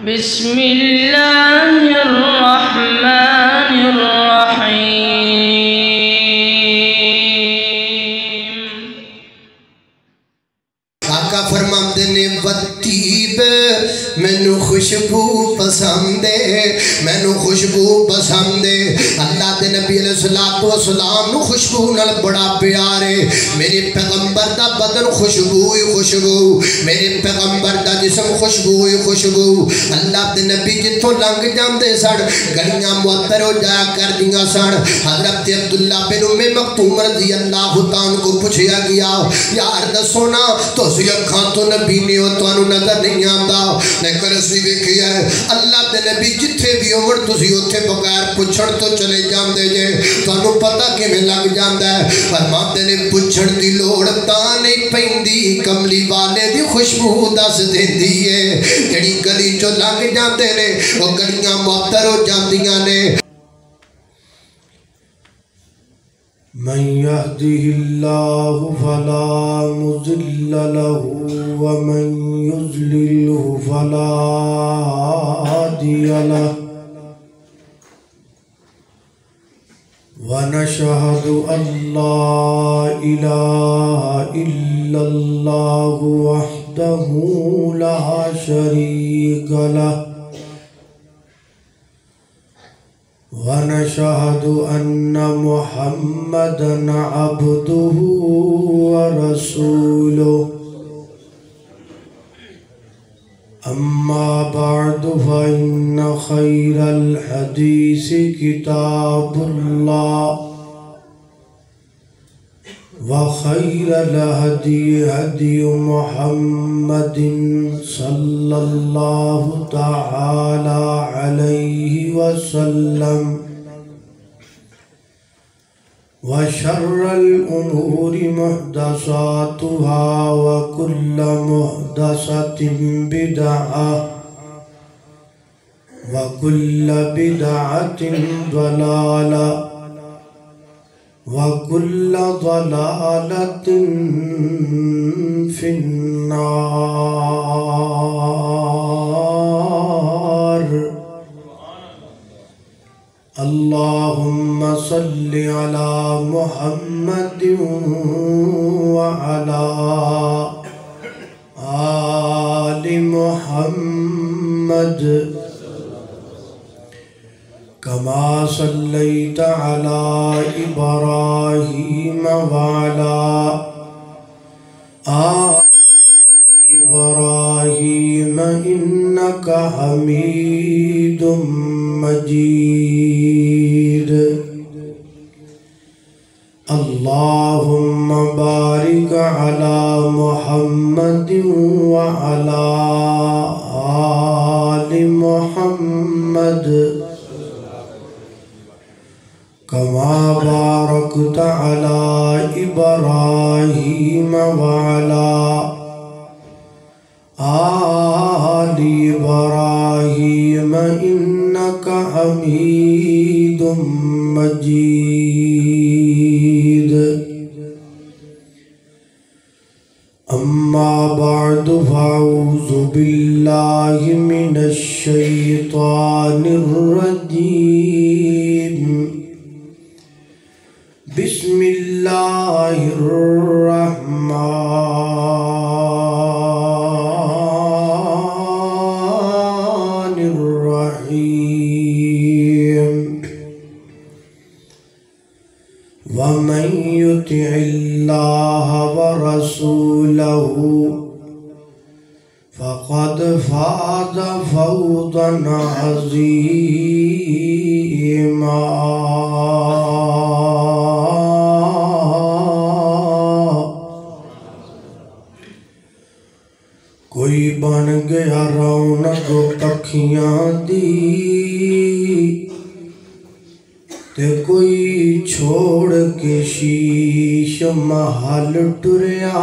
بسم اللہ الرحمن الرحیم۔ آقا فرماندے نے وطیب مینو خوشبو پسند ہے، مینو خوشبو پسند ہے۔ اللہ دے نبی علیہ السلام نو خوشبو نال بڑا پیار ہے۔ میرے پیغمبر دا بدن خوشبو ہی خوشبو، میرے پیغمبر دا جسم خوشبو ہی خوشبو۔ اللہ دے نبی جتوں لنگ جاندے سن گلیاں معطر ہو جایا کر دیاں سن۔ حضرت عبداللہ بن ام مکتوم رضی اللہ تعالیٰ کو پوچھیا گیا، یار دسو نا تسی اکھاں تو نبی نے ہو تانوں نظر نہیں آندا، لیکن اسی ویکھیا ہے اللہ دے نبی جتھے بھی ہون تسی اوتھے بغیر پوچھن تو چلے جاندے جے، تانوں پتہ کیویں لگ جاندا ہے۔ فرماندے نے پوچھن دی لوڑ تاں نہیں پیندی، کملی والے دی خوشبو دس دیندی ہے۔ جڑی گلی چوں لنگ جاندے نے او گلیاں معطر ہو جاندیاں نے۔ من يهده الله فلا مضل له ومن يضلله فلا هادي له، ونشهد أن لا إله إلا الله وحده لا شريك له، ونشهد أن محمدًا عبده ورسوله، أما بعد فإن خير الحديث كتاب الله، وخير الهدي هدي محمد صلى الله تعالى عليه وسلم، وشر الأمور محدثاتها وكل محدثة بدعة وكل بدعة ضلالة وكل ضلالة في النار۔ اللهم صل على محمد وعلى آل محمد كما صليت على إبراهيم وعلى آل إبراهيم إنك حميد مجيد۔ اللهم بارك على محمد وعلى آل محمد كما باركت على إبراهيم وعلى آل إبراهيم إنك حميد مجيد۔ أما بعد فأعوذ بالله من الشيطان الرجيم، بسم الله الرحمن الرحيم، ومن يطع الله ورسوله فقد فاز فوزا عظيما۔ کوئی بن گیا رونق پکھیاں دی تے کوئی چھوڑ کے شیش محل ٹریا،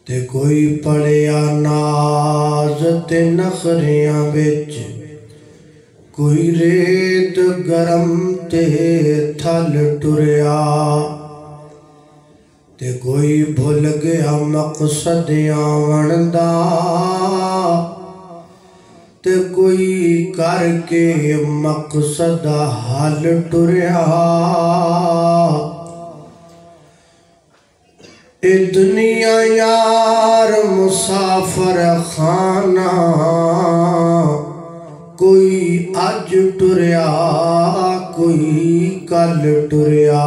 تے کوئی پڑیا ناز تے نخریاں بچ، کوئی ریت گرم تے تھل ٹریا، تے کوئی بھول گیا مقصد آون دا تے کوئی کر کے مقصد حل ٹریا اے دنیا یار مسافر خانہ کوئی اج ٹریا کوئی کل ٹریا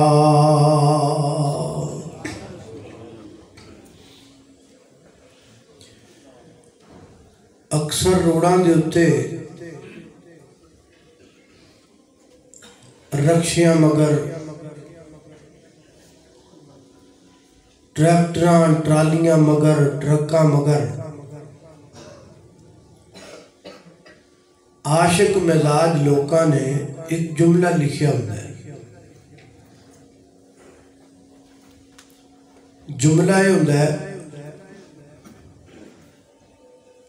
اکثر روڑاں دے اتے رکشیاں مگر ٹریکٹراں ٹرالیاں مگر ٹرکاں مگر عاشق مزاج لوکاں نے ایک جملہ لکھیا ہوتا ہے جملہ یہ ہوتا ہے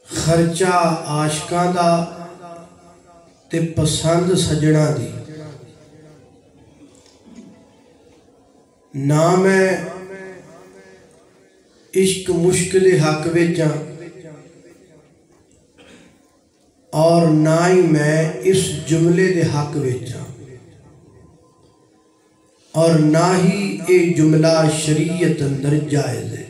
خرچہ عاشقاں دا تے پسند سجنا دی نہ میں عشق مشکل حق وچاں اور نہ ہی میں اس جملے دے حق وچاں اور نہ ہی یہ جملہ شریعت اندر جائز ہے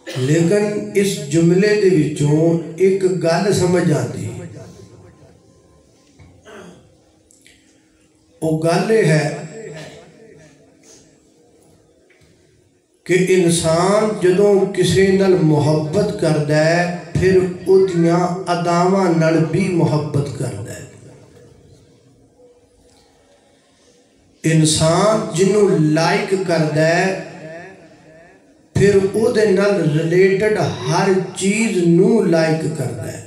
لیکن اس جملے دے وچوں ایک گل سمجھ آتی وہ گل ہے کہ انسان جدوں کسی نال محبت کردا ہے پھر اودیاں اداواں نال بھی محبت کردا ہے انسان جنوں لائک کردا ہے پھر او دے نال ریلیٹڈ ہر چیز نو لائک کردا ہے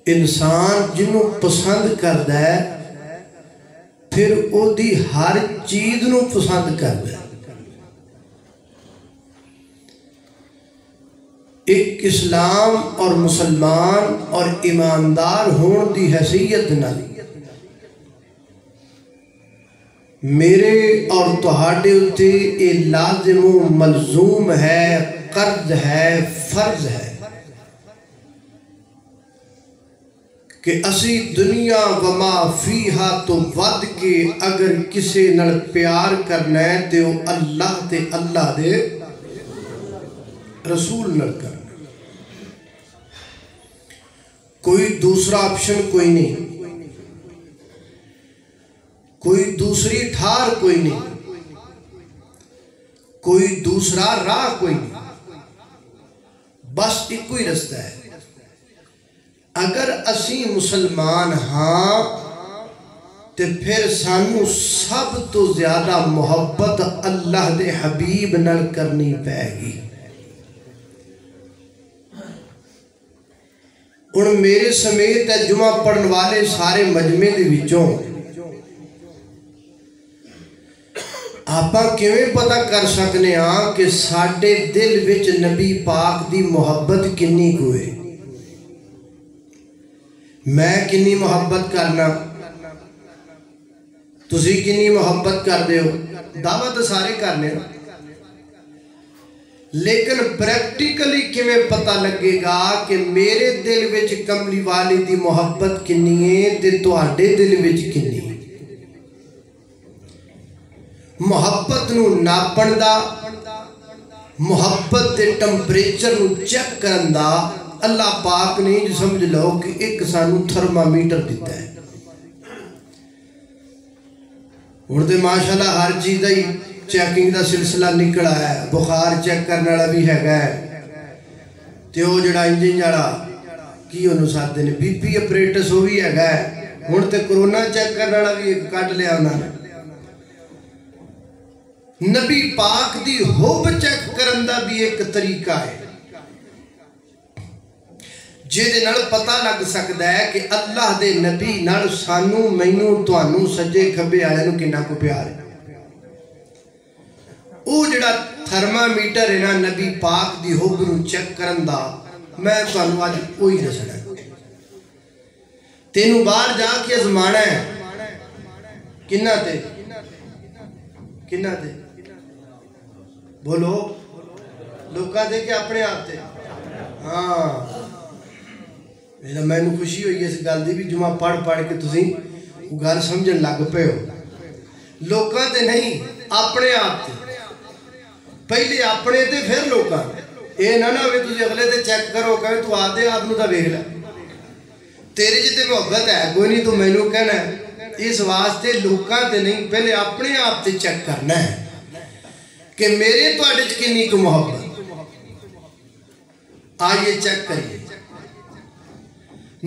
انسان جنوں پسند کردا ہے پھر او دی ہر چیز نو پسند کردا ہے ایک اسلام اور مسلمان اور ایماندار ہون دی حیثیت نال میرے اور تہاڈے اُتے یہ لازم و ملزوم ہے قرض ہے فرض ہے کہ اسی دنیا وما فیہا تو ود کے اگر کسی نال پیار کرنا ہے تے وہ اللہ تے اللہ دے رسول نال کرنا کوئی دوسرا آپشن کوئی نہیں کوئی دوسری ٹھار کوئی نہیں کوئی دوسرا راہ کوئی نہیں بس ایک کوئی رستہ ہے اگر اسی مسلمان ہاں تے پھر سانو سب تو زیادہ محبت اللہ دے حبیب نال کرنی پائے گی اور میرے سمیت جمعہ پڑھن والے سارے مجمع دے وچوں آپا کیویں پتہ کر سکنے ہاں کہ ساڈے دل وچ نبی پاک دی محبت کنی کوئے میں کنی محبت کرنا تسی کنی محبت کر دے ہو دعویٰ تو سارے کرنے لیکن پریکٹیکلی کیویں پتہ لگے گا کہ میرے دل وچ کملی والی دی محبت کنی ہے تے تواڈے دل وچ کنی ہے محبت نو ناپن دا محبت دے ٹمپریچر نو چیک کرن دا اللہ پاک نے سمجھ لو کہ ایک سانو تھرمامیٹر دیتا ہے اردے ماشاءاللہ ہر چیز دا ہی چیکنگ دا سلسلہ نکل آیا ہے بخار چیک کرنے والا بھی ہے گئے تے وہ جڑا انجن جڑا کی انہوں ساتھ دینے بی پی اپریٹس ہو بھی ہے گئے اردے کرونا چیک کرنے والا بھی کٹ لیا انہوں نے نبی پاک دی ہوب چیک کرندہ بھی ایک طریقہ ہے جیدے نال پتہ لگ سکتا ہے کہ اللہ دے نبی نال سانو مینوں توانوں سجے کھبے آئے نو کنہ کو پیار ہے او جڑا تھرمامیٹر ہے نا نبی پاک دی ہوب نو چیک کرندہ میں توانوں آج کوئی رسنا ہے تینوں بار جا کے ازمانا ہے کنہ تے بولو لوکاں دے کہ اپنے آپ تے؟ ہاں میں خوشی ہوئی اس گل دی بھی جمعہ پڑھ کے تسی گل سمجھن لگ پے ہو. لوکاں تے نہیں اپنے آپ تے. پہلے اپنے تے پھر لوکاں. اے نہ ہوئے تسی اگلے تے چیک کرو کہ تو آدھے آپ نو تا ویکھ لے تیرے جتے محبت ہے کوئی نہیں تو میں نو کہنا ہے. اس واسطے لوکاں تے نہیں پہلے اپنے آپ تے چیک کرنا ہے کہ میرے تو اڈج کنی کو محبت. آئیے چیک کریے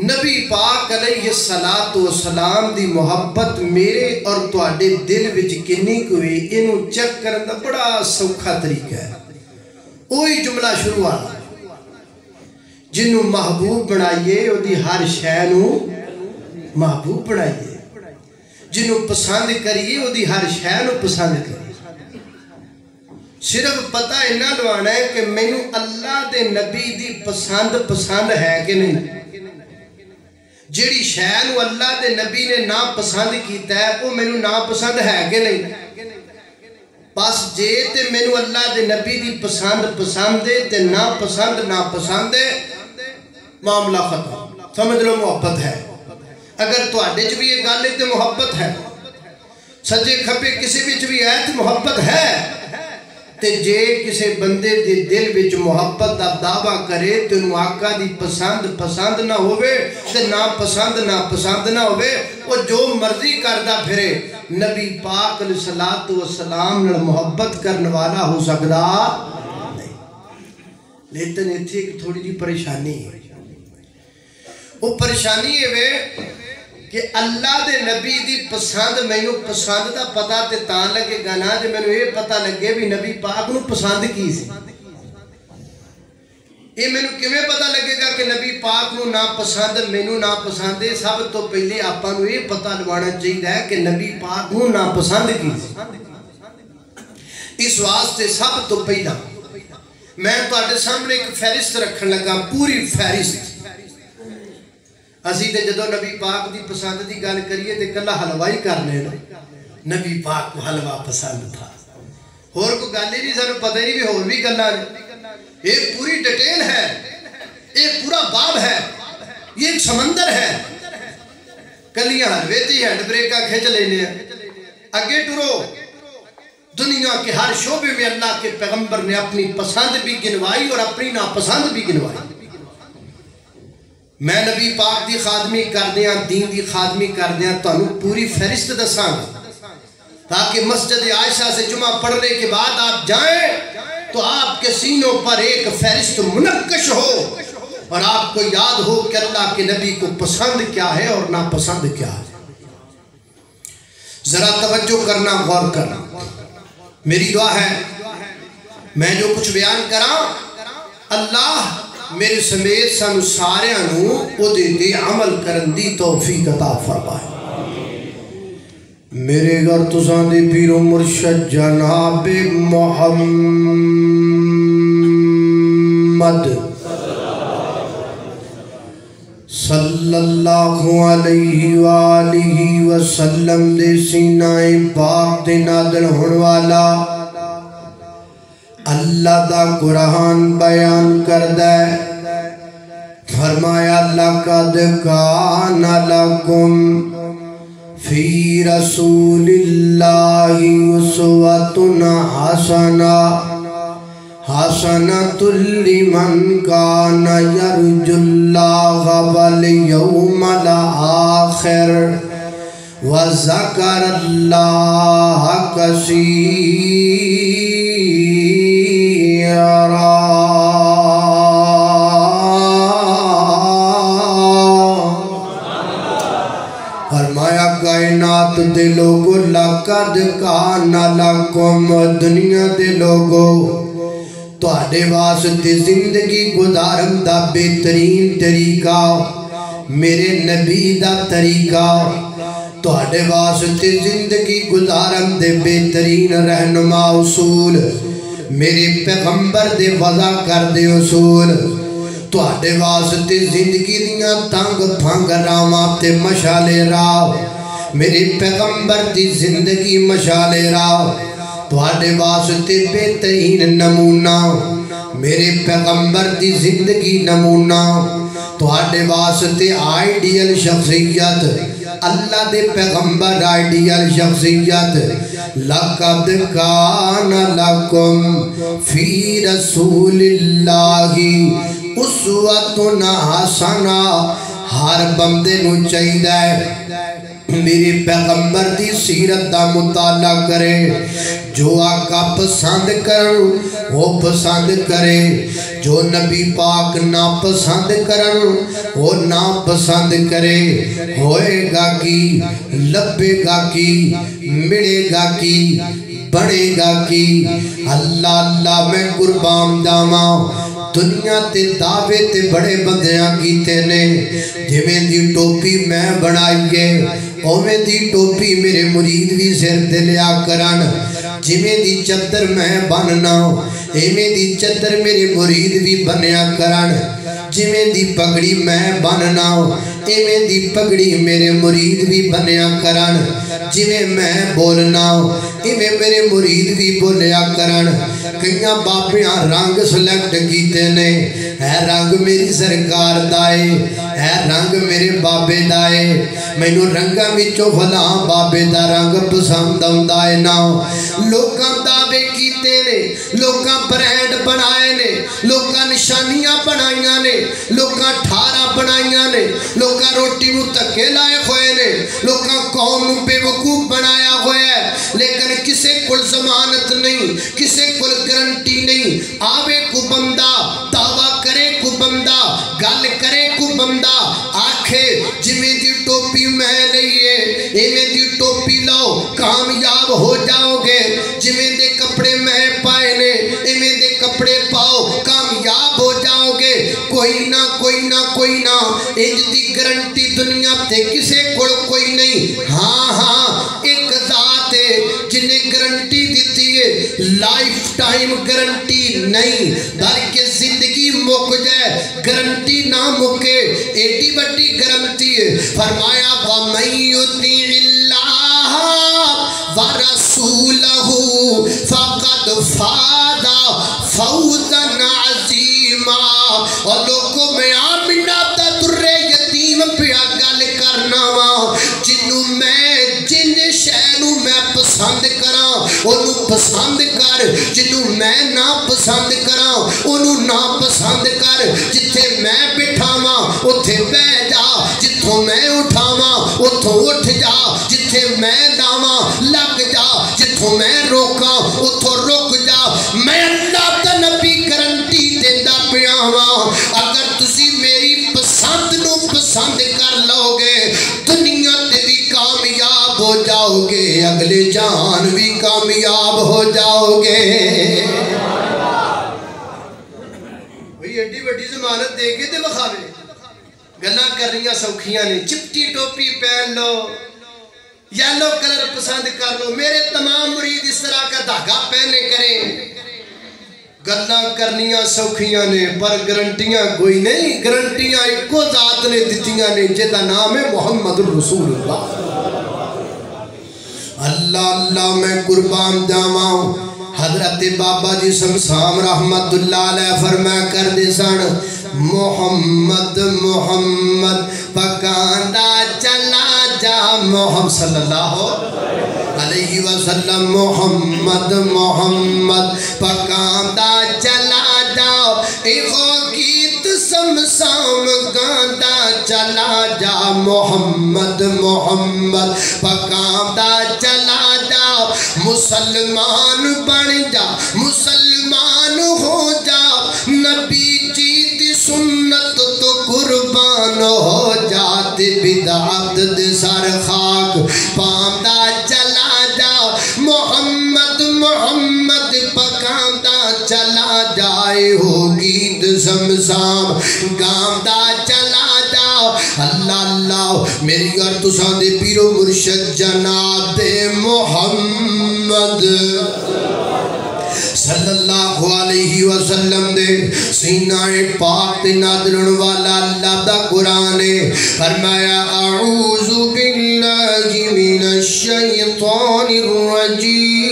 نبی پاک علیہ السلام دی محبت میرے اور تواڈے دل وچ کنی کوئی اینو چیک کرن دا بڑا سوکھا طریقہ ہے. وہی جملہ شروع والا جنوں محبوب بنائیے او دی ہر شے نو محبوب بنائیے. جنوں پسند کریے او دی ہر شے نو پسند کریے. صرف پتہ اینا لوانا ہے کہ مینوں اللہ دے نبی دی پسند ہے کہ نہیں. جیڑی شے نو اللہ دے نبی نے نا پسند کیتا ہے وہ مینوں نا پسند ہے کہ نہیں. بس جے تے مینوں اللہ دے نبی دی پسند ہے تے نا پسند ہے معاملہ ختم. سمجھ لو محبت ہے. اگر تواڈے وچ بھی یہ گل ہے تے محبت ہے. سجے کھبے کسی وچ بھی ہے تے محبت ہے. تے جے کسے بندے دے دل وچ محبت دا دعویٰ کرے تے انہوں آقا دی پسند نہ ہوئے تے نا پسند نہ ہوئے وہ جو مرضی کردہ پھرے نبی پاک علیہ السلام نے محبت کرنے والا ہو سکتا نہیں. لیکن اتھے ایک تھوڑی جی پریشانی ہے. وہ پریشانی ہے کہ اللہ دے نبی دی پسند مینوں پسند دا پتہ تے تاں لگے گا نا جے مینوں یہ پتہ لگے بھی نبی پاک نو پسند کی سی. یہ مینوں کیویں پتہ لگے گا کہ نبی پاک نو نا پسند مینوں نا پسند ہے. سب تو پہلے آپاں نو یہ پتہ لوانا چاہیے ہے کہ نبی پاک نو نا پسند کی سی. اس واسطے سب تو پہلا میں تواڈے سامنے ایک فہرست رکھن لگا پوری فہرست. اسی تے جدو نبی پاک دی پسند دی گل کریے تے کلا حلوہ ہی کرنے نبی پاک کو حلوہ پسند تھا. اور کو گل ہی نہیں سانو پتہ ہی نہیں بھی اور بھی گلاں نے. ایک پوری ڈیٹیل ہے. ایک پورا باب ہے. یہ ایک سمندر ہے. کلیاں حلوے تے ہینڈ بریکاں کھچ لینے ہیں اگے ٹرو. دنیا کے ہر شعبے میں اللہ کے پیغمبر نے اپنی پسند بھی گنوائی اور اپنی ناپسند بھی گنوائی. میں نبی پاک دی خادمی کردیاں دین دی خادمی کردیاں تو انہوں پوری فہرست دساں تاکہ مسجد عائشہ سے جمعہ پڑھنے کے بعد آپ جائیں تو آپ کے سینوں پر ایک فہرست منقش ہو اور آپ کو یاد ہو کہ اللہ کے نبی کو پسند کیا ہے اور ناپسند کیا ہے. ذرا توجہ کرنا غور کرنا. میری دعا ہے میں جو کچھ بیان کراں اللہ میرے سمیت سانو سارے انہوں او دے عمل کرن دی توفیق عطا فرمائے. میرے گھر تساں دے پیر و مرشد جناب محمد صلی اللہ علیہ وآلہ وسلم دے سینہ پاک دے نادل ہون والا اللہ دا قرآن بیان کردہ فرمایا لَقَدْ كَانَ لَكُمْ فِي رَسُولِ اللَّهِ أُسْوَةٌ حَسَنَةٌ لِمَنْ كَانَ يَرْجُو اللَّهَ وَالْيَوْمَ الْآخِرَ وَذَكَرَ اللَّهَ كَثِيرًا. فرمایا کائنات دے لوگو لَقَدْ كَانَ لَكُمْ دنیا دے لوگو تو آڈے واسطے زندگی گزارن دا بہترین طریقہ میرے نبی دا طریقہ تو آڈے واسطے زندگی گزارن دے بہترین رہنما اصول میرے پیغمبر دے وضع کر دے اصول تو آڈے واسطے زندگی دیاں تانگ پھانگ راما تے مشالے راو میرے پیغمبر دی زندگی مشعل راہ تواڈے واسطے بہترین نمونہ میرے پیغمبر دی زندگی نمونہ تواڈے واسطے آئیڈیل شخصیت اللہ دے پیغمبر آئیڈیل شخصیت لقد کان لکم فی رسول اللہ اسوۃ حسنہ ہر بندے نو چاہیے میری پیغمبر دی سیرت دا مطالعہ کرے جو آقا پسند کرن وہ پسند کرے جو نبی پاک نا پسند کرن وہ نا پسند کرے ہوئے گا کی لبے گا کی مڑے گا کی بڑھے گا کی اللہ اللہ میں قربان جاواں دنیا تے دعوے تے بڑے بندیاں کیتے نے جویں دی ٹوپی میں بنائیے اوویں دی ٹوپی میرے مرید بھی سر تے لیا کرن جویں دی چادر میں بننا ایویں دی چادر میرے مرید بھی بنیا کرن جویں دی پگڑی میں بننا ایویں دی پگڑی میرے مرید بھی بنیا کرن جویں میں بولنا ایویں میرے مرید بھی بولیا کرن کئیاں بابیاں رنگ سلیکٹ کیتے نے اے رنگ میری سرکار دائے اے رنگ میرے بابے دائے مینوں رنگاں وچوں فلاں بابے دا رنگ پسند آوندا ہے نا لوکاں دعوے کیتے نے لوکاں برانڈ بنائے نے لوکاں نشانیاں بنائیاں نے لوکاں ٹھارا بنائیاں نے لوکاں روٹی نو تکے لائے ہوئے نے لوکاں قوم نو بے وقوف بنایا ہوا ہے لیکن کسے کل ضمانت نہیں کسے کل گارنٹی نہیں آوے کو بندہ دعویٰ کرے کو بندہ گل کرے کو بندہ آکھے جویں دی ٹوپی میں لئیے ایویں دی ٹوپی لو کامیاب ہو جاؤ گے جویں دے کپڑے میں پائے نے ایویں دے کپڑے پاؤ کامیاب ہو جاؤ گے کوئی نہ انج دی گارنٹی دنیا تے کسے کوئی نہیں ہاں ایک ذات ہے جنہیں گارنٹی دیتی ہے لائف ٹائم گارنٹی نہیں بلکہ زندگی مک جائے گارنٹی نہ مکے ایڈی بڑی گارنٹی ہے فرمایا وَمَن يُطِعِ اللَّهَ وَرَسُولَهُ فَقَدْ فَازَ فَوْزًا عَظِيمًا اور لوگوں میں آمینہ تا در یتیم پیا گل کرنا وا جنوں میں جن شہنوں میں پسند کراں انہوں پسند کر جنوں میں نا پسند کراں انہوں نا پسند کر جتھے میں بٹھاواں اتھے بہ جا جتھوں میں اٹھاواں اتھوں اٹھ جا جتھے میں لاواں لگ جا جتھوں میں روکاں اتھوں رک جا میں اللہ تے نبی گارنٹی دیندا پیا واں اگر تسی میری پسند نو پسند کر لو گے دنیا تے بھی کامیاب ہو جاؤ گے اگلے جان بھی کامیاب ہو جاؤ گے وہی ایڈی بڑی ضمانت دے کے تے بخاوے گلاں کرنیاں سوکھیاں نے چپٹی ٹوپی پہن لو یلو کلر پسند کر لو میرے تمام مرید اس طرح کا دھاگا پہنے کریں گلاں کرنیاں سوکھیاں نے پر گارنٹیاں کوئی نہیں گارنٹیاں ایک کو ذات نے دتیاں نے جدا نام ہے محمد الرسول اللہ اللہ اللہ میں قربان جاواں حضرت بابا جی سمسام رحمت اللہ علیہ فرمایا کر دے سن محمد محمد پکاندا چلا جا محمد صلی اللہ علیہ وسلم محمد محمد پکاندا چلا جا ایغو گیت سمسام گاندا چلا جا محمد محمد پکاندا چلا جا مسلمان بن جا مسلمان ہو جا نبی جی دی سنت تو قربان ہو جاتے بدعت دے سر خاک پاندا چلا جا محمد محمد پکاندا چلا جائے ہو گیت سمسام گاندا چلا جا اللہ اللہ میری اور تساں دے پیرو مرشد جناب محمد صلی اللہ علیہ وسلم دے سینہ پاک تے نازلن والا اللہ دا قرآن ہے فرمایا اعوذ باللہ من الشیطان الرجیم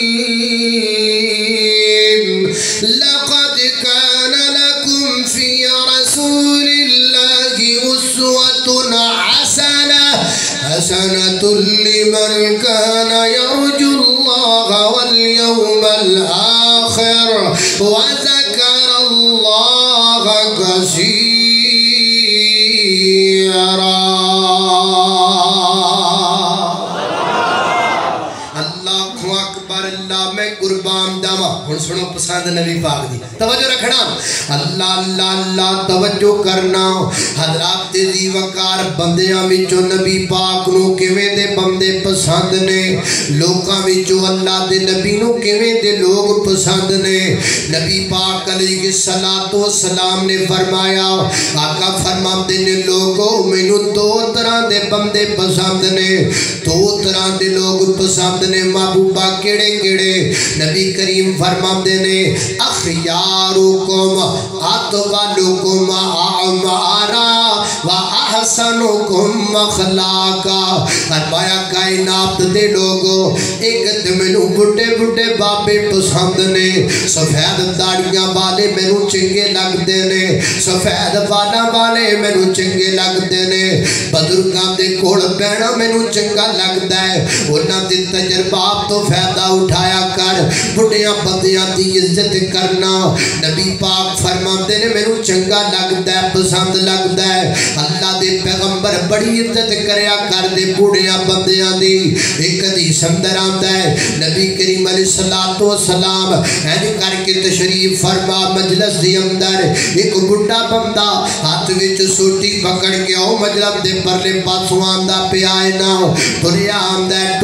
لقد كان لكم في رسول الله أسوة حسنة لمن كان يرجو الله واليوم الآخر وذكر الله كثيرا قربان داما ہن سنو پسند نبی پاک دی توجہ رکھنا اللہ اللہ اللہ توجہ کرنا حضرات دی وقار بندیاں وچوں نبی پاک نو کیویں دے بندے پسند نے لوکاں وچوں اللہ دے نبی نو کیویں دے لوگ پسند نے نبی پاک علیہ الصلوۃ والسلام نے فرمایا آقا فرماتے نے لوگو مینوں دو طرح دے بندے پسند نے دو طرح دے لوگ پسند نے محبوبہ کیڑے کیڑے نبی کریم فرماتے نے اخیارکم اطولکم اعمارا و احسنکم اخلاقا فرمایا کائنات دے لوگو ایک مینوں بڑے بڑے بابے پسند نے سفید داڑیاں والے مینوں چنگے لگتے نے سفید بالاں والے مینوں چنگے لگتے نے بزرگاں دے کول بیٹھنا مینوں چنگا لگدا ہے انہاں دے تجربات تو فائدہ اٹھایا کر بڑیاں بندیاں دی عزت کرنا نبی پاک فرماتے نے مینوں چنگا لگدا ہے پسند لگدا ہے اللہ دے پیغمبر بڑی عزت کریا کر دے بڑیاں بندیاں دی ایک حدیث اندر آندا ہے نبی کریم علیہ الصلوۃ والسلام این کر کے تشریف فرما مجلس دی اندر ایک بڑا بندہ ہاتھ وچ سوٹی پکڑ کے او مجلس دے پرلے پاسوں آندا پیا ہے نا ٹریا آندا ہے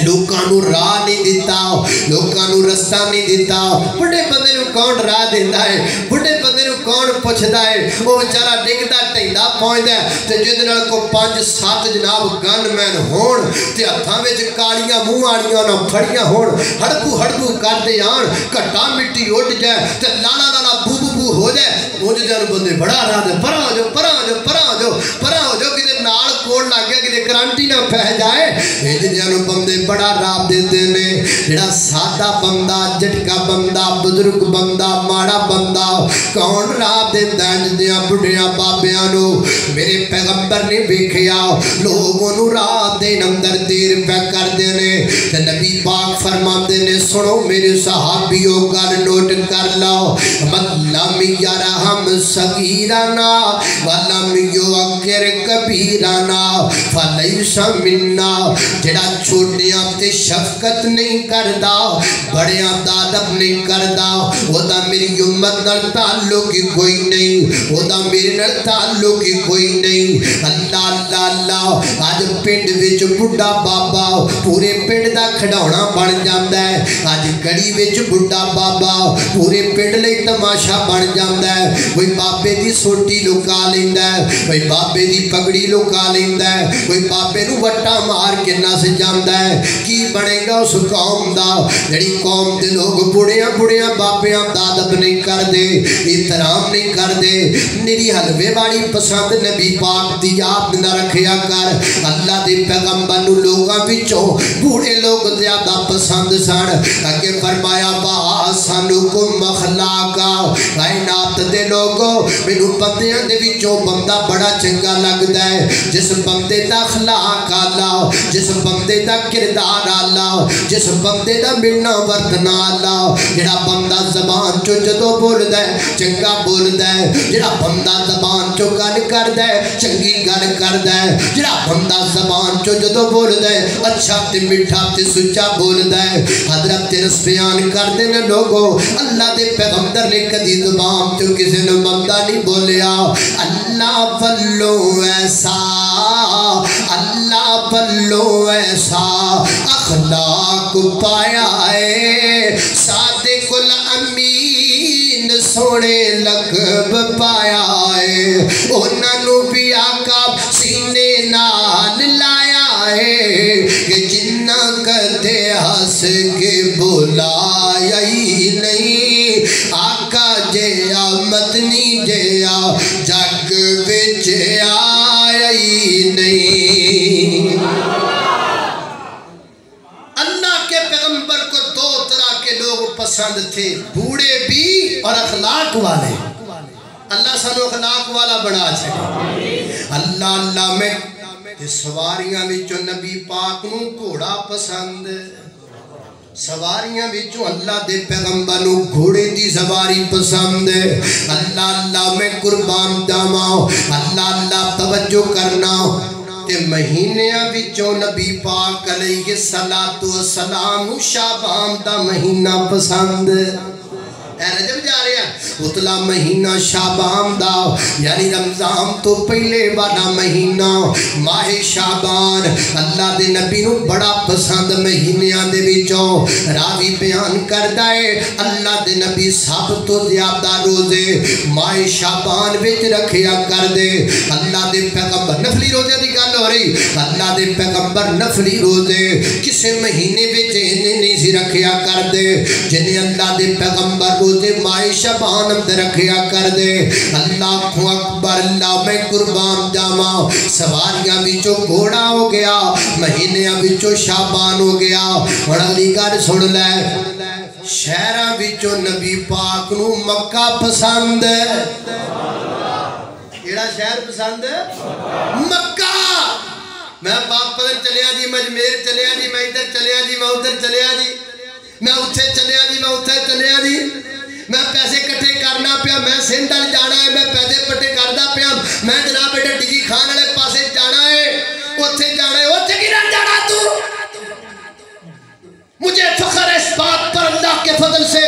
لوکاں نو راہ نہیں دیتا لوکاں نو رستہ نہیں دیتا بڑے بندے نو کون راہ دیندا ہے بڑے بندے نو کون پوچھدا ہے او بیچارہ ڈگدا ٹیندا پہنچدا ہے تے جے نال کو 5-7 جناب گن مین ہون تے ہتھاں وچ کالیاں منہ والیاں نہ پھڑیاں ہون ہڑبو کردے آن گھٹا مٹی اڑ جائے تے لالا بو ہو جائے اونج جان بندے بڑا راہ دے پراں ہو جو کدے نال کوڑ لگ گیا کدے کرانٹی نہ پہ جائے ایں جان بندے بڑا راہ دیتے نے جڑا سادہ بندہ جھٹکا بندہ بزرگ بندہ ماڑا بندہ کون راہ دیتا ہے جدیاں بڑھیاں بابیاں نو میرے پیغمبر نے بیکھیا لوگوں نو راہ دین اندر دیر پہ کر دینے تے نبی پاک فرماتے نے سنو میرے صحابیوں گل نوٹ کر لاؤ لم یرحم صغیرنا ولم یوقر کبیرنا فلیس منا جڑا چھوٹیاں تے شفقت نہیں کردا بڑیاں دادب نہیں کردا وہ دا میری امت نال تعلق ہی کوئی نہیں وہ دا میرے نال تعلق ہی کوئی نہیں اللہ اللہ اللہ آج پنڈ وچ بڑھا بابا پورے پنڈ دا کھڈاونا بن جاندا ہے آج گڑی وچ بڑھا بابا پورے پنڈ لئی تماشا بن جاندا ہے کوئی بابے دی سوٹی لکا لیندا ہے کوئی بابے دی پگڑی لکا لیندا ہے کوئی بابے نو وٹا مار کے نس جاندا ہے کی بنے گا اس قوم دا جڑی قوم دے لوگ بڑیاں بابیاں دادب نہیں کر دے احترام نہیں کر دے میری حلوے والی پسند نبی پاک دی یاد نہ رکھیا کر اللہ دے پیغمبر نو لوگاں وچوں بوڑھے لوگ زیادہ پسند سن اگے فرمایا باسنکم اخلاقا کائنات دے لوگوں مینوں بندیاں دے وچوں بندہ بڑا چنگا لگدا ہے جس بندے دا اخلاق آلہ جس بندے دا کردار آلہ جس بندے دا ملنا ورتنا آلہ جڑا بندہ زبان چو جدو بول دے چنگا بول دے جڑا بندہ زبان چو گل کر دے چنگی گل کر دے جڑا بندہ زبان چو جدو بول دے اچھا تے میٹھا تے سچا بول دے حضرت رس بیان کر دے نے لوگوں اللہ دے پیغمبر نے کدی زبان چو کسی نے بندہ نہیں بولیا اللہ پلو ایسا اللہ پلو ایسا اخلاق پایا ہے صادق الامین سونے لقب پایا ہے انہاں نو بھی آقا سینے نال لایا ہے کہ جنہ کدے ہس کے بلایا پسند تھے بوڑھے بھی اور اخلاق والے اللہ سانو اخلاق والا بنا چھڑے اللہ اللہ میں سواریاں وچوں نبی پاک نو گھوڑا پسند سواریاں وچوں اللہ دے پیغمبر نو گھوڑے دی سواری پسند اللہ اللہ میں قربان جاواں اللہ اللہ توجہ کرنا تے مہینیاں وچوں نبی پاک علیہ الصلوۃ والسلام شعبان دا مہینہ پسند اے رجب جا رہے ہیں اتلا مہینہ شعبان دا یعنی رمضان تو پہلے والا مہینہ ماہ شعبان اللہ دے نبی نو بڑا پسند مہینیاں دے وچوں راوی بیان کردا ہے اللہ دے نبی سب تو زیادہ روزے ماہ شعبان وچ رکھیا کردے اللہ دے پیغمبر نفلی روزے دی گل ہو رہی اللہ دے پیغمبر نفلی روزے کسے مہینے وچ نہیں سی رکھیا کردے جنہیں اللہ دے پیغمبر روزے ماہ شعبان اندر رکھیا کر دے اللہ کو اکبر اللہ میں قربان جاواں سواریاں وچوں گھوڑا ہو گیا مہینیاں وچوں شعبان ہو گیا اور اگلی گل سن لے شہراں وچوں نبی پاک نو مکہ پسند ہے کیڑا شہر پسند ہے مکہ میں پاک پتر چلیا جی مجمیر چلیا جی میں ادھر چلیا جی میں ادھر چلیا جی میں اتھے چلیا جی میں اتھے چلیا جی میں پیسے کٹھے کرنا پیا میں سندھل جانا ہے میں پیسے پٹے کردا پیا میں جناب بیٹا ڈگی خان والے پاسے جانا ہے اتھے جانا ہے اتھے کی نہ جانا تو مجھے فخر ہے اس بات پر اللہ کے فضل سے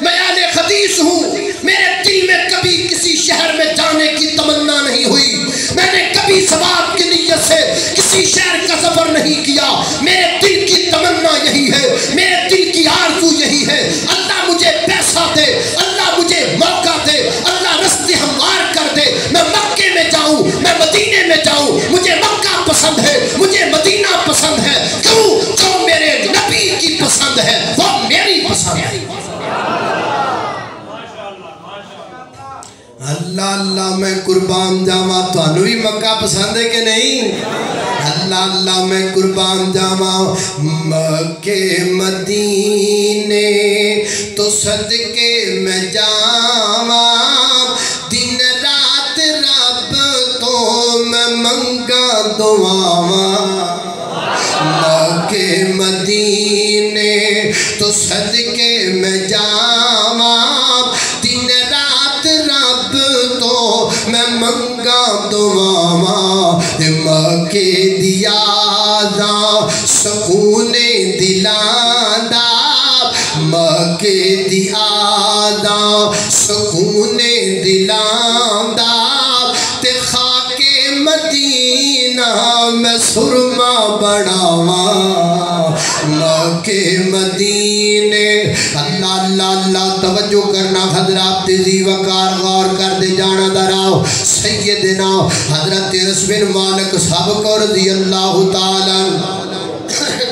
میں اہل حدیث ہوں میرے دل میں کبھی کسی شہر میں جانے کی تمنا نہیں ہوئی میں نے کبھی ثواب کی نیت سے کسی شہر کا سفر نہیں کیا میرے دل کی تمنا یہی ہے میرے دل کی آرزو یہی ہے اللہ مجھے پیسہ دے اللہ مجھے موقع دے اللہ رستے ہموار کر دے میں مکے میں جاؤں میں مدینے میں جاؤں مجھے مکہ پسند ہے مجھے مدینہ پسند ہے کیوں جو میرے نبی کی پسند ہے وہ میری پسند ہے اللہ اللہ میں قربان جاواں تانوں بھی مکہ پسند ہے کہ نہیں اللہ اللہ میں قربان جاواں مکے مدینے تو صدقے میں جاواں دن رات رب تو میں منگا دعاواں مکے مدینے تو صدقے میں جاواں دن رات رب تو میں منگا دعاواں مکے دیا دا سکون دلاں دا مکے دیا دا سکون دلاں دا تے خاک مدینہ میں سرما بڑھاواں مکے مدینے اللہ اللہ اللہ توجہ کرنا حضرات تیزی وقار غور کر دے جانا دراؤ سیدنا حضرت انس بن مالک صاحب کو رضی اللہ تعالیٰ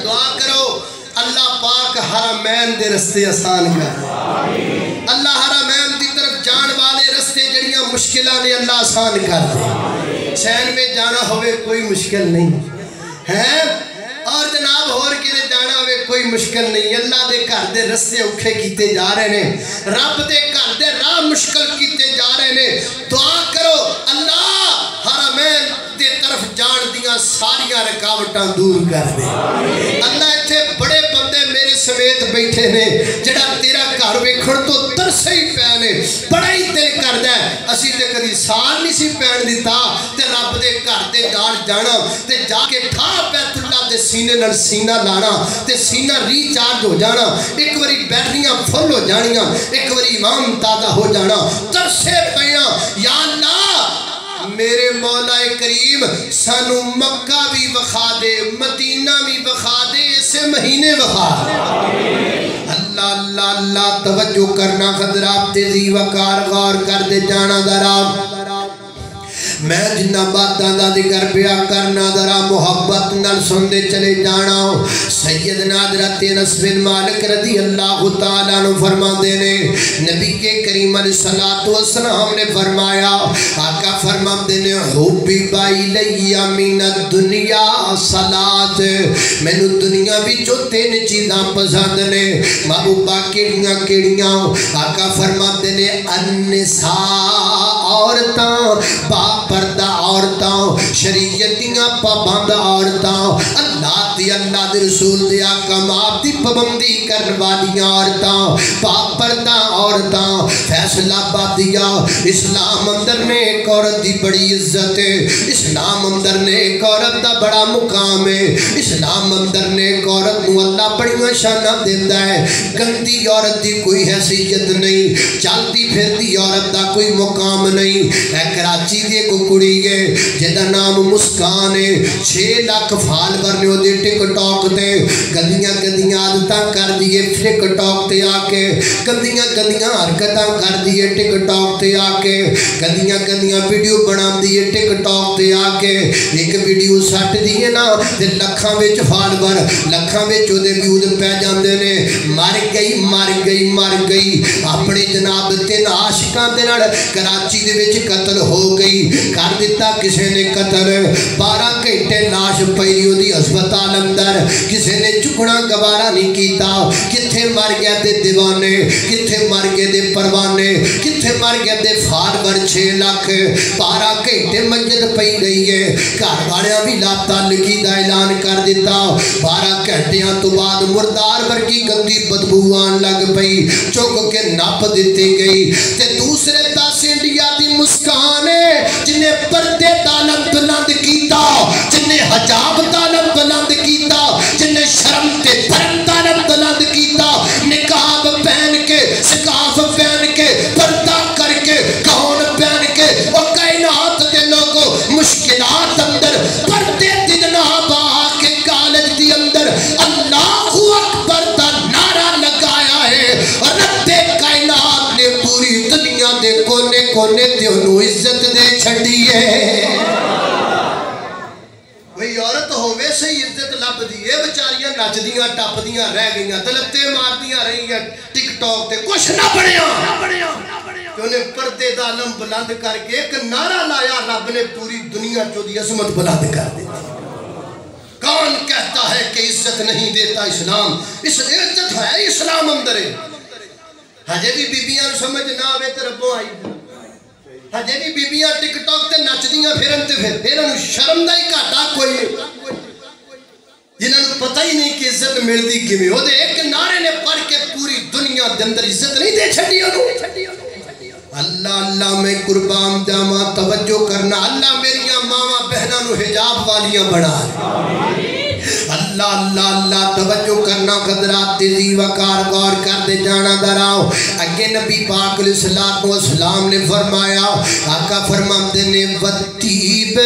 دعا کرو اللہ پاک حرمین دے رستے آسان کر اللہ حرمین دی طرف جان والے رستے جڑیاں مشکلہ نے اللہ آسان کر دے سین میں جانا ہوئے کوئی مشکل نہیں ہے اور جناب اور کدے جانا ہوئے کوئی مشکل نہیں اللہ دے گھر دے رستے اوکھے کیتے جا رہے ہیں رب دے گھر دے راہ مشکل کیتے جا رہے ہیں دعا کرو اللہ حرمین دے طرف جان دیاں ساریاں رکاوٹاں دور کر دے اللہ ایتھے بڑے بندے میرے سمیت بیٹھے نے جڑا تیرا گھر ویکھن تو ترسے ہی پے نے بڑا ہی دل کردا ہے اسی تے کدی سال نہیں سی پین دتا تے رب دے گھر تے جانا تے جا کے ٹھا بیت اللہ دے سینے نال سینہ لانا تے سینہ ریچارج ہو جانا ایک واری بیٹریاں فل ہو جانیاں ایک واری امام تازہ ہو جانا ترسے پیاں یا اللہ میرے مولا کریم سانو مکہ بھی بخا دے مدینہ بھی بخا دے اسے مہینے بخا اللہ اللہ اللہ توجہ کرنا حضرات تیزی وقار غور کر دے جانا ذرا میں جنہ باتاں دا ذکر پیا کرنا ذرا محبت نال سندے چلے جانا سیدنا حضرت انس بن مالک رضی اللہ تعالیٰ عنہ فرما دینے نبی کے کریم علیہ السلام نے فرمایا آقا فرما دینے حبیب الی من الدنیا صلاۃ مینوں دنیا وچوں تین چیزاں پسند نے محبوبہ کیڑیاں کیڑیاں آقا فرما دینے النساء عورتاں با پردہ عورتاں شریعتیاں پابند عورتاں اللہ دے رسول دے احکام دی پابندی کرن والیاں عورتاں با پردہ عورتاں فیصلہ بادیاں اسلام اندر نے ایک عورت دی بڑی عزت ہے اسلام اندر نے ایک عورت دا بڑا مقام ہے اسلام اندر نے ایک عورت نو اللہ بڑیاں شاناں دیندا ہے گندی عورت دی کوئی حیثیت نہیں چلتی پھرتی عورت دا کوئی مقام نہیں اے کراچی دی کو کڑی ہے جدا نام مسکان ہے 6 لاکھ فالوور نے دے ٹک ٹاک تے گندیاں گندیاں عادتاں کر دیے ٹک ٹاک تے آ کے گندیاں گندیاں حرکتاں کر دیے ٹک ٹاک تے آ کے گندیاں گندیاں ویڈیو بنا دیے ٹک ٹاک تے آ کے ایک ویڈیو سٹ دیے نا تے لکھاں وچ فالوور لکھاں وچ اودے ویوز پہ جاندے نے مر گئی اپنے جناب 3 عاشقاں دے نال کراچی دے وچ قتل ہو گئی کر دیتا کسے نے قتل 12 گھنٹے لاش پئی اودی ہسپتال اندر کسے نے چکنا گوارا نہیں کیتا کتھے مر گیا دے دیوانے کتھے مر گئے دے پروانے کتھے مر گئے دے فالوور 6 لاکھ 12 گھنٹے مسجد پئی رہی ہے گھر والیاں بھی لا تعلقی دا اعلان کر دیتا 12 گھنٹیاں تو بعد مردار ورگی گندی بدبو آن لگ پئی چک کے نپ دیتی گئی تے دوسرے پاسے انڈیا دی مسکان ہے جنہیں پردے دالم بلند کیتا جنہیں حجاب دالم بلند کیتا جنہیں شرم تے بھرم دالم بلند کیتا نقاب پہن کے سکاف پہن کے پردہ کر کے گاؤن پہن کے اور کائنات دے لوگوں مشکلات اندر پردے دنہ با کے کالج دی اندر اللہ اکبر دا نعرہ لگایا ہے اور رب کائنات نے پوری دنیا دے کونے کونے تے انہوں عزت دے چھڑی ہے وہی عورت ہوئے سے عزت لب دیئے بچاریاں نچ دیاں ٹپ دیاں رہ گئیاں تلتے مار دیاں رہیاں ٹک ٹاک تے کچھ نہ بڑھیاں کہ انہیں پردے دا علم بلند کر کے ایک نعرہ لایا رب نے پوری دنیا چو دی عظمت بلند کر دی کون کہتا ہے کہ عزت نہیں دیتا اسلام اس عزت ہے اسلام اندر ہے ہجے بھی بیبیاں سمجھ نہ آوے تے ربوں آئی ہجے بھی بیبیاں ٹک ٹاک تے نچ دیاں پھرن تے پھر شرم دا ہی گھاٹا کوئی جنہاں نوں پتہ ہی نہیں کہ عزت ملدی کیویں او دے ایک نعرے نے پڑھ کے پوری دنیا دے اندر عزت نہیں دے چھڈی انہوں اللہ میں قربان جاواں توجہ کرنا اللہ میریاں ماواں بہناں نوں حجاب والیاں بنا اللہ توجہ کرنا قدرات تیزی وقار غور کر دے جانا دراؤ اگے نبی پاک علیہ السلام نے فرمایا آقا فرماتے نے وطیب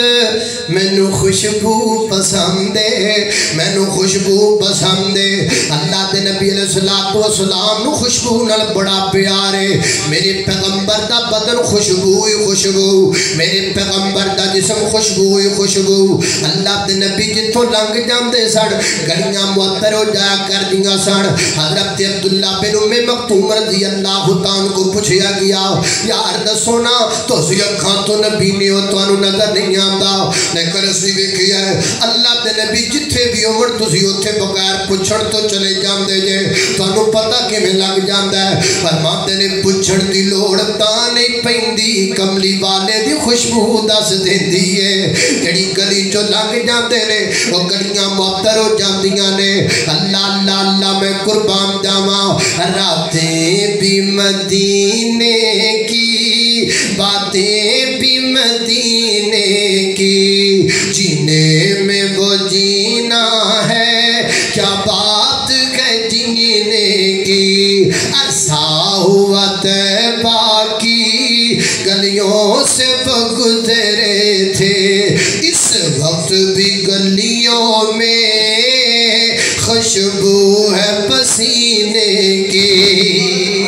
مینو خوشبو پسند ہے مینو خوشبو پسند ہے اللہ دے نبی علیہ السلام نو خوشبو نال بڑا پیار ہے میرے پیغمبر دا بدن خوشبو ہی خوشبو میرے پیغمبر دا جسم خوشبو ہی خوشبو اللہ دے نبی جتوں لنگ جاندے سڑ گلیاں معطر ہو جایا کر دیا سڑ حضرت عبداللہ بن ام مکتوم رضی اللہ تعالیٰ کو پوچھیا گیا یار دسونا تو سی اکھاں تو نبی نے ہو تو انہوں نظر نہیں آتا لیکن اسی ویکھیا ہے اللہ دے نبی جتھے بھی عمر تو سی اتھے بغیر پوچھڑ تو چلے جان دے جے تو انہوں پتہ کہ میں لگ جاندہ ہے فرماتے نے پوچھڑ دی لوڑتا نہیں پہندی کملی والے دی خوشبو دس دین دیئے جڑی گلی جو لگ جاندے نے وہ گلیاں معطر ہو جاندیاں نے اللہ میں قربان جاواں راتیں بھی مدینے کی باتیں بھی مدینے کی جینے میں وہ جینا ہے کیا بات ہے جینے کی عرصہ ہوا طیبہ کی گلیوں سے وہ گزرے تھے اس وقت بھی گلیوں میں خوشبو ہے پسینے کی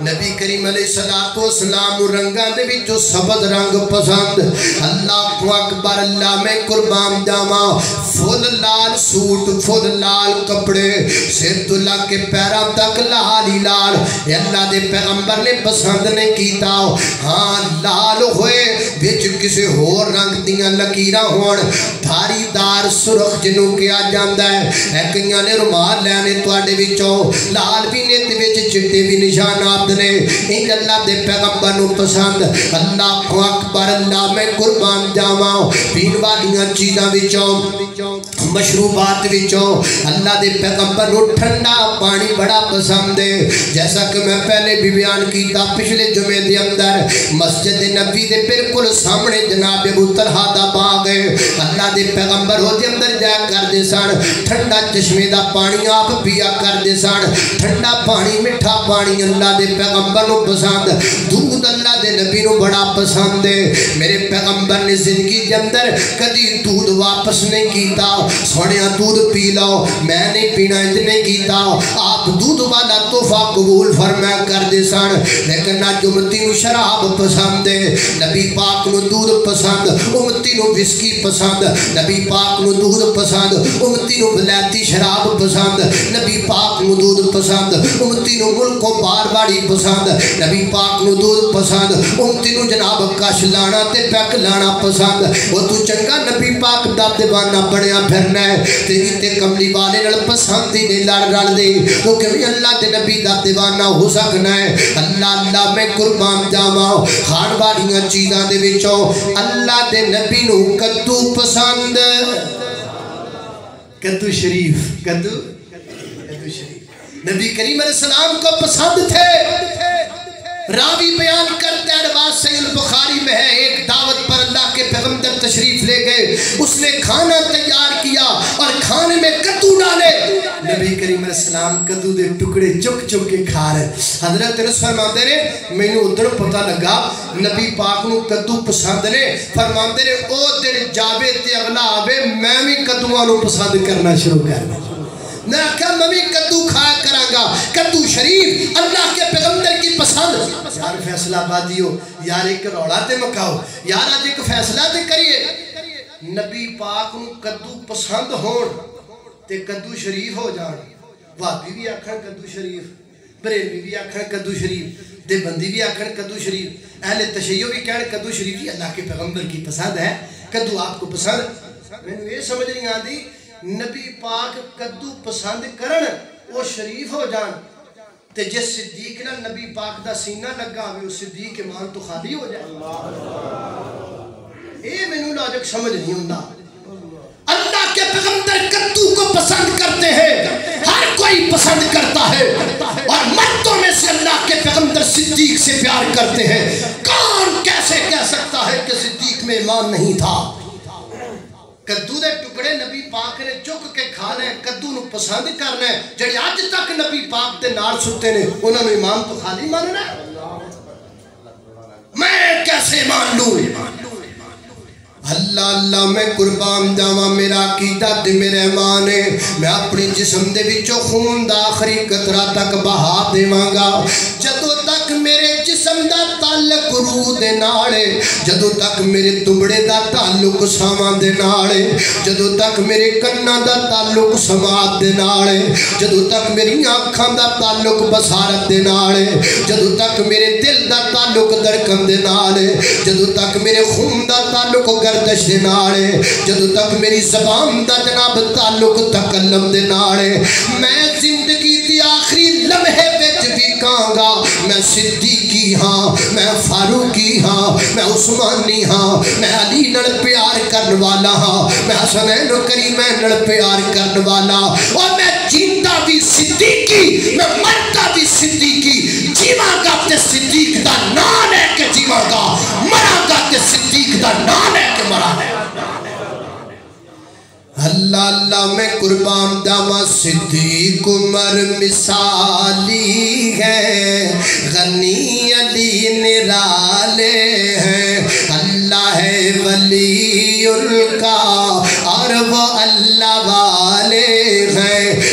نبی کریم علیہ السلام رنگاں دے وچوں سبز رنگ پسند اللہ اکبر اللہ میں قربان جاواں فل لال سوٹ فل لال کپڑے سر تو لگ کے پیراں تک لال ہی لال اللہ دے پیغمبر نے پسند نہیں کیتا ہاں لال ہوئے وچ کسی ہور رنگ دیاں لکیراں ہون دھاری دار سرخ جنوں کیا جاندا ہے کئیاں نے رومال لینے تواڈے وچوں لال بھی نے تے وچ چٹے بھی نشانات نے ان اللہ دے پیغمبر نو پسند اللہ اکبر اللہ میں قربان جاواں پین والیاں چیزاں وچوں مشروبات وچوں اللہ دے پیغمبر نو ٹھنڈا پانی بڑا پسند ہے جیسا کہ میں پہلے بھی بیان کیتا پچھلے جمعے دے اندر مسجد نبی دے بالکل سامنے جناب ابو طلحہ دا باغ ہے اللہ دے پیغمبر ہو دے اندر جایا کردے سن ٹھنڈا چشمے دا پانی آپ پیا کردے سن ٹھنڈا پانی میٹھا پانی اللہ دے پیغمبر نو پسند دودھ اللہ دے نبی نو بڑا پسند ہے میرے پیغمبر نے زندگی دے اندر کدی دودھ واپس نہیں کیتا سونیا دودھ پی لو میں نہیں پینا انج نہیں کیتا آپ دودھ والا تحفہ قبول فرمایا کردے سن لیکن نہ امتی نو شراب پسند ہے نبی پاک نو دودھ پسند امتی نو وسکی پسند نبی پاک نو دودھ پسند امتی نو بلیتی شراب پسند نبی پاک نو دودھ پسند امتی نو ملکوں بار باری پسند نبی پاک نو دودھ پسند امتی نو جناب کش لانا تے پیک لانا پسند وہ تو چنگا نبی پاک دا دیوانہ بڑیا پھرنا ہے تیری تے کملی والے نال پسند ہی نہیں لڑ رل دے تو کہ اللہ دے نبی دا دیوانہ ہو سکنا ہے اللہ میں قربان جاواں کھان والیاں چیزاں دے وچوں اللہ دے نبی نو کدو پسند کدو شریف کدو شریف نبی کریم علیہ السلام کو پسند تھے راوی بیان کرتے ہیں روایت صحیح البخاری میں ہے ایک دعوت پر اللہ کے پیغمبر تشریف لے گئے اس نے کھانا تیار کیا اور کھانے میں کدو ڈالے نبی کریم علیہ السلام کدو دے ٹکڑے چک چک کے کھا رہے حضرت انس فرماتے نے میں نے ادھر پتہ لگا نبی پاک نو کدو پسند نے فرماتے نے او دن جاوے تے اگلا آوے میں بھی کدوਆਂ نو پسند کرنا شروع کرنا میں کہا میں بھی کدو کھایا کرانگا کدو شریف اللہ کے پیغمبر کی پسند یار فیصلہ بادیو یار ایک روڑا تے مکاؤ یار آج ایک فیصلہ تے کریے نبی پاک نو کدو پسند ہون تے کدو شریف ہو جان وابی بھی آکھن کدو شریف بریلوی بھی آکھن کدو شریف دیوبندی بھی آکھن کدو شریف اہل تشیع بھی کہن کدو شریف یہ اللہ کے پیغمبر کی پسند ہے کدو آپ کو پسند میں نے یہ سمجھ نہیں آتی نبی پاک کدو پسند کرن وہ شریف ہو جان تے جس صدیق نہ نبی پاک دا سینہ لگا ہوئے اس صدیق ایمان تو خالی ہو جائے اے میں نے لاجک سمجھ نہیں ہوندہ اللہ کے پیغمبر کدو کو پسند کرتے ہیں ہر کوئی پسند کرتا ہے اور مردوں میں سے اللہ کے پیغمبر صدیق سے پیار کرتے ہیں کون کیسے کہہ سکتا ہے کہ صدیق میں ایمان نہیں تھا کدو دے ٹکڑے نبی پاک نے چک کے کھانے کدو نو پسند کرنے جڑی آج تک نبی پاک دے نار ستے نے انہوں نے امام تو خالی ماننا میں کیسے مان لوں اللہ اللہ میں قربان جاواں میرا عقیدہ تے میرے ایمان ہے میں اپنے جسم دے وچوں خون دا آخری قطرہ تک بہا دیواں گا جدوں تک میرے جسم دا تعلق روح دے نال ہے جدوں تک میرے تمبڑے دا تعلق ساواں دے نال ہے جدوں تک میرے کناں دا تعلق سماعت دے نال ہے جدوں تک میری آنکھاں دا تعلق بصارت دے نال ہے جدوں تک میرے دل دا تعلق دھڑکن دے نال ہے جدوں تک میرے خون دا تعلق گردش دے نالے جدو تک میری زبان دا جناب تعلق تکلم دے نالے میں زندگی دی آخری لمحے وچ بھی کہاں گا میں صدیقی ہاں میں فاروقی ہاں میں عثمانی ہاں میں علی نال پیار کرن والا ہاں میں حسنین و کریمین نال پیار کرن والا اور میں جیتا بھی صدیقی میں مرتا بھی صدیقی جیواں گا تے صدیق دا نام ہے کہ جیواں گا مرا گا تے صدیق دا نام ہے کہ مرا ہے اللہ اللہ میں قربان جاواں صدیق عمر مثالی ہے غنی علی نرالے ہیں اللہ ہے ولی ان کا اور وہ اللہ والے ہیں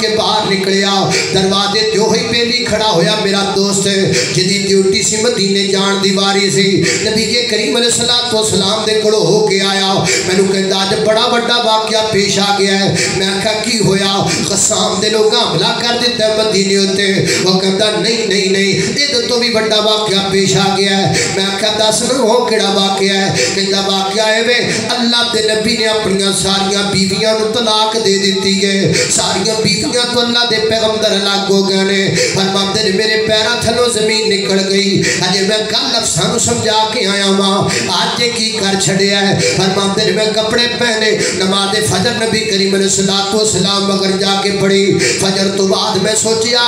کے باہر نکلیا دروازے تے وہی بیلی کھڑا ہویا میرا دوست جدی ڈیوٹی سی مدینے جان دی واری سی نبی کریم علیہ السلام دے کولوں ہو کے آیا مینوں کہندا اج بڑا بڑا واقعہ پیش آ گیا ہے میں آکھا کی ہویا قسام دے لوگ حملہ کر دیتا ہے مدینے ہوتے وہ کہندا نہیں نہیں نہیں یہ تو بھی بڑا واقعہ پیش آ گیا ہے میں آکھا دس نہ ہو کیڑا واقعہ ہے کہندا واقعہ ہے وے اللہ دے نبی نے اپنی ساریاں بیویاں نو طلاق دے دیتی ہے ساریاں بیویاں تو اللہ دے پیغمبر الگ ہو گئے نے فرماندے نے میرے پیراں تھلوں زمین نکل گئی اجے میں کل افساں نو سمجھا کے آیا ماں آج کی کر چھڑیا ہے فرماندے نے میں کپڑے پہنے نماز فجر نبی کریم علیہ السلام مگر جا کے پڑھی فجر تو بعد میں سوچیا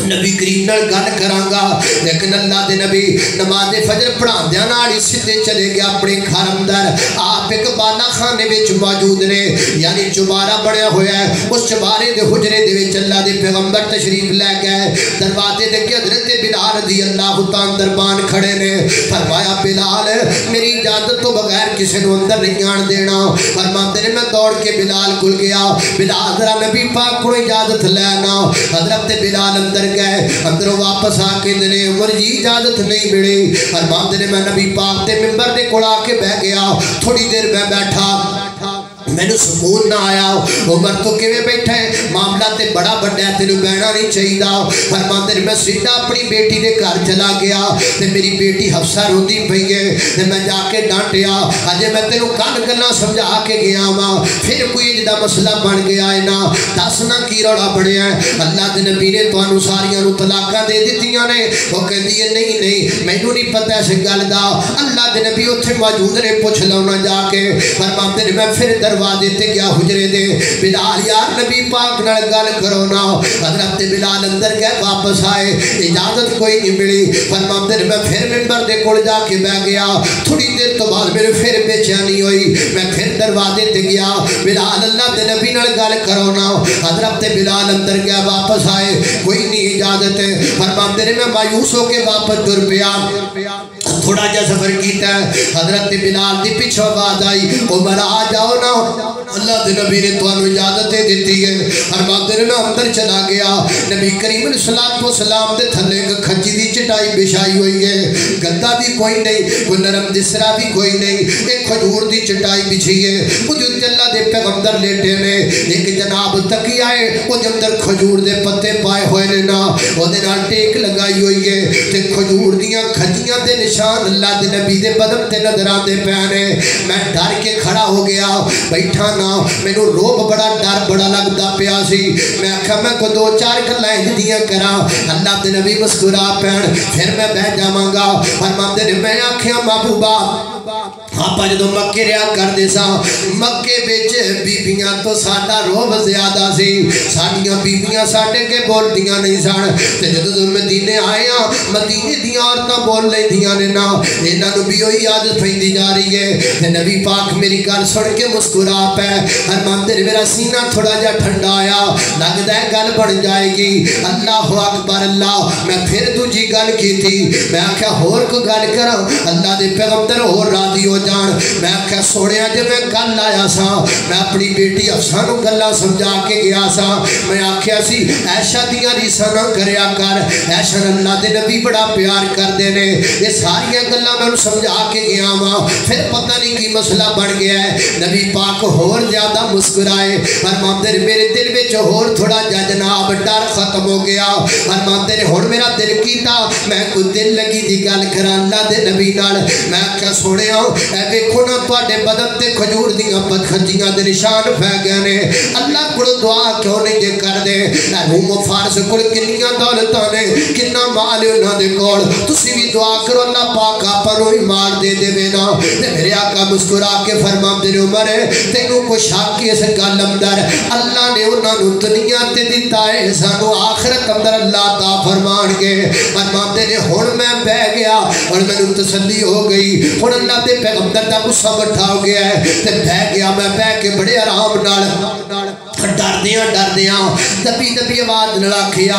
نبی کریم نال گل کرانگا لیکن اللہ دے نبی نماز فجر پڑھا دیاں نال سیدھے چلے گیا اپنے گھر اندر آپ ایک بالا خانے وچ موجود نے یعنی چبارہ بنیا ہویا ہے اس چبارے دے حجرے دے وچ اللہ دے پیغمبر تشریف لے گئے دروازے دے کہ حضرت بلال رضی اللہ تعالی دربان کھڑے نے فرمایا بلال میری اجازت تو بغیر کسی نو اندر نہیں آن دینا فرماتے نے میں دوڑ کے بلال کول گیا بلال ذرا نبی پاک کو اجازت لینا حضرت بلال اندر گئے اندروں واپس آ کے نے عمر جی اجازت نہیں ملی فرماتے نے میں نبی پاک تے منبر دے کول آ کے بیٹھ گیا تھوڑی دیر میں بیٹھا میں نے سکون نہ آیا عمر تو کیویں بیٹھا ہے معاملہ تے بڑا بڑا ہے تینوں بہنا نہیں چاہیے فرماتے میں سیدھا اپنی بیٹی دے گھر چلا گیا تے میری بیٹی حفصہ روندی پئی ہے تے میں جا کے ڈانٹیا اجے میں تینوں کن گلاں سمجھا کے گیا وا پھر کوئی اجدا مسئلہ بن گیا ہے نا دس نہ کی روڑا بنیا ہے اللہ دے نبی نے تانوں ساریاں نو طلاقاں دے دتیاں نے وہ کہندی ہے نہیں نہیں مینوں نہیں پتہ اس گل دا اللہ دے نبی اوتھے موجود نے پوچھ لو نہ جا کے فرماتے نے میں پھر دروازے تے گیا حجرے دے بلال یار نبی پاک نال گل کرو نا حضرت بلال اندر گئے واپس آئے اجازت کوئی نہیں ملی فرماتے نے میں پھر منبر دے کول جا کے بیٹھ گیا تھوڑی دیر تو بعد میرے پھر بے چینی ہوئی میں پھر دروازے تے گیا بلال اللہ دے نبی نال گل کرو نا حضرت بلال اندر گیا واپس آئے کوئی نہیں اجازت فرماتے نے میں مایوس ہو کے واپس ٹر پیا تھوڑا جا سفر کیتا ہے حضرت بلال دی پیچھے آواز آئی عمر آ جاؤ نا اللہ دے نبی نے تانوں اجازت دے دیتی ہے فرماتے نے میں اندر چلا گیا نبی کریم علیہ السلام دے تھلے ایک کھجی دی چٹائی بچھائی ہوئی ہے گدا بھی کوئی نہیں کوئی نرم دسرا بھی کوئی نہیں ایک کھجور دی چٹائی بچھی ہے مجھے اللہ دے پیغمبر لیٹے نے ایک جناب تکیہ ہے وہ جب اندر کھجور دے پتے پائے ہوئے نے نا وہ دے نال ٹیک لگائی ہوئی ہے تے کھجور دیاں کھجیاں دے نشان اللہ دے نبی دے بدن تے نظر آندے پیانے میں ڈر کے کھڑا ہو گیا بیٹھا نا مینوں روب بڑا ڈر بڑا لگدا پیا سی میں آکھا میں کو دو چار گلاں دیاں کراں اللہ دے نبی مسکرا پین پھر میں بیٹھ جاواں گا فرماتے نے میں آکھیا محبوبا آپ جدوں مکے رہا کردے سا مکے وچ بیبیاں تو ساڈا روب زیادہ سی ساڈیاں بیبیاں ساڈے کے بولدیاں نہیں سن تے جدوں مدینے آئے ہاں مدینے دیاں عورتاں بول لیندیاں نے نا انہاں نوں بھی وہی عادت پیندی جا رہی ہے تے نبی پاک میری گل سن کے مسکرا پے فرماتے نے میرا سینہ تھوڑا جا ٹھنڈا آیا لگدا ہے گل بن جائے گی اللہ اکبر اللہ میں پھر دوجی گل کیتی میں آکھیا ہور کوئی گل کراں اللہ دے پیغمبر ہور راضی ہو جان میں آکھیا سونیا جے میں گل آیا سا میں اپنی بیٹی حفصہ نوں گلاں سمجھا کے گیا سا میں آکھیا سی عائشہ دیاں ریساں نہ کریا کر عائشہ اللہ دے نبی بڑا پیار کردے نے یہ ساریاں گلاں میں سمجھا کے گیا وا پھر پتہ نہیں کی مسئلہ بن گیا ہے نبی پاک ہور زیادہ مسکرائے فرماتے نے میرے دل وچ ہور تھوڑا جا جناب ڈر ختم ہو گیا فرماتے نے ہن میرا دل کیتا میں کوئی دل لگی دی گل کراں اللہ دے نبی نال میں آکھیا سونیا اے ویکھو نا تواڈے بدن تے کھجور دیاں پتھجیاں دے نشان پے گئے نے اللہ کول دعا کیوں نہیں جے کردے روم و فارس کول کنیاں دولتاں نے کنا مال انہاں دے کول تسی بھی دعا کرو اللہ پاک آپاں نوں مال دے دے نا تے میرے آقا مسکرا کے فرماندے نے عمر تینوں کو شک اس گل اندر اللہ نے انہاں نوں دنیا تے دتا ہے سانو آخرت اندر اللہ عطا فرمان گے فرماندے نے ہن میں بیٹھ گیا اور مینوں تسلی ہو گئی ہن اللہ دے پیغمبر دا غصہ بٹھا ہو گیا ہے تے بیٹھ گیا میں بیٹھ کے بڑے آرام نال ڈردیاں دبی دبی آواز نال آکھیا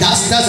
10-10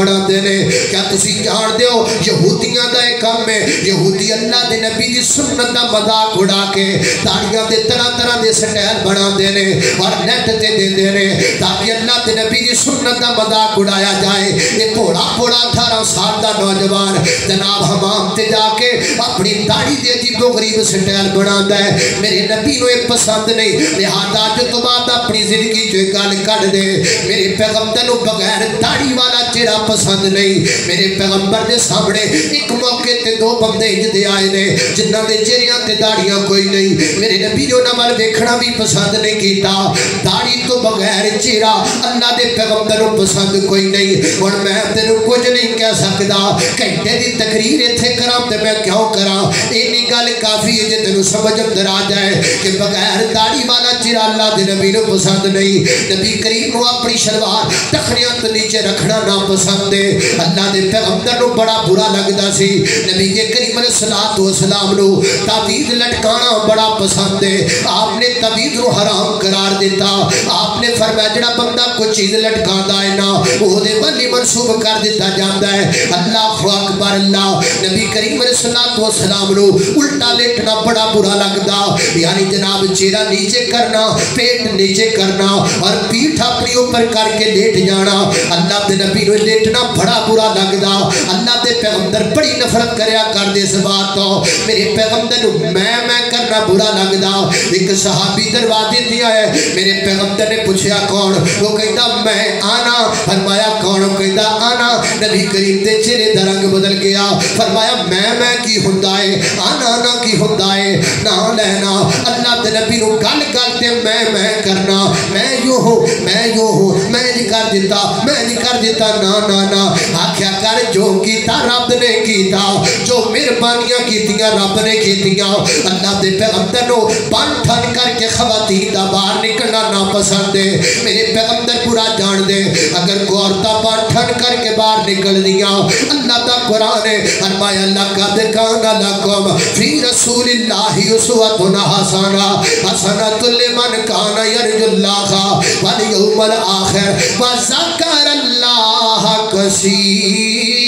بنا دینے. کیا تسی جان دے ہو یہودیاں دا ایک کام ہے, یہودی اللہ دے نبی دی سنت دا مذاق اڑا کے داڑیاں دے طرح طرح دے سٹائل بنا دینے اور نیٹ تے دے دینے تاکہ اللہ دے نبی دی سنت دا مذاق اڑایا جائے. یہ پوڑا 18 سال دا نوجوان جناب حمام تے جا کے اپنی داڑھی دے عجیب و غریب سٹائل بنا ہے. میرے نبی نو ایک پسند نہیں, لہذا جو تو بات اپنی زندگی جو گل کر دے. میرے پیغمبر نو بغیر داڑھی والا چہرہ پسند نہیں. میرے پیغمبر دے سامنے ایک موقع تے 2 بندے دے آئے نے جنہاں دے چہریاں تے داڑیاں کوئی نہیں. میرے نبی جو نمال ویکھنا بھی پسند نہیں کیتا. داڑھی تو بغیر چہرہ اللہ دے پیغمبر نو پسند کوئی نہیں. اور میں تینوں کچھ نہیں کہہ سکتا, گھنٹے دی تقریر ایتھے کراں تے میں کیوں کراں. اینی گل کافی ہے جے تینوں سمجھ اندر آ جائے کہ بغیر داڑھی والا چہرہ اللہ دے نبی نو پسند نہیں. نبی کریم نو اپنی شلوار ٹخنیاں تے نیچے رکھنا نا پسند ہے. اللہ دے پیغمبر نو بڑا برا لگدا سی. نبی کریم علیہ الصلوۃ والسلام نو تعویذ لٹکانا بڑا پسند ہے. آپ نے تعویذ نو حرام قرار دیتا. آپ نے فرمایا جڑا بندہ کوئی چیز لٹکاندا ہے نا او دے ولی منسوب کر دیتا جاندا ہے. اللہ اکبر اللہ. نبی کریم علیہ الصلوۃ والسلام نو الٹا لیٹنا بڑا برا لگدا, یعنی جناب چہرہ نیچے کرنا, پیٹ نیچے کرنا اور پیٹھ اپنی اوپر کر کے لیٹ جانا. اللہ دے نبی نو لیٹنا بڑا برا لگدا. اللہ دے پیغمبر بڑی نفرت کریا کر دے اس بات تو. میرے پیغمبر نو میں کرنا برا لگدا. ایک صحابی دروازے تے آیا, میرے پیغمبر نے پوچھا کون, وہ کہتا میں آنا. فرمایا کون, کہتا آنا. نبی کریم دے چہرے دا رنگ بدل گیا. فرمایا میں کی ہوندا ہے, آنا کی ہوندا ہے, نہ لینا. اللہ دے نبی نو گل کرتے میں کرنا, میں یوں ہوں میں نہیں کر دیتا نا. آکھیا کر جو کیتا رب نے کیتا, جو مہربانیاں کیتیاں رب نے کیتیاں. اللہ دے پیغمبر نو بن ٹھن کر کے خواتین دا باہر نکلنا نا پسند ہے. میرے پیغمبر پورا جان دے اگر کوئی عورتاں بن ٹھن کر کے باہر نکل دیاں, اللہ دا قرآن ہے فرمایا لقد کان لکم فی رسول اللہ اسوۃ حسنۃ لمن کان یرجو اللہ والیوم الآخر وذکر اللہ کثیرا.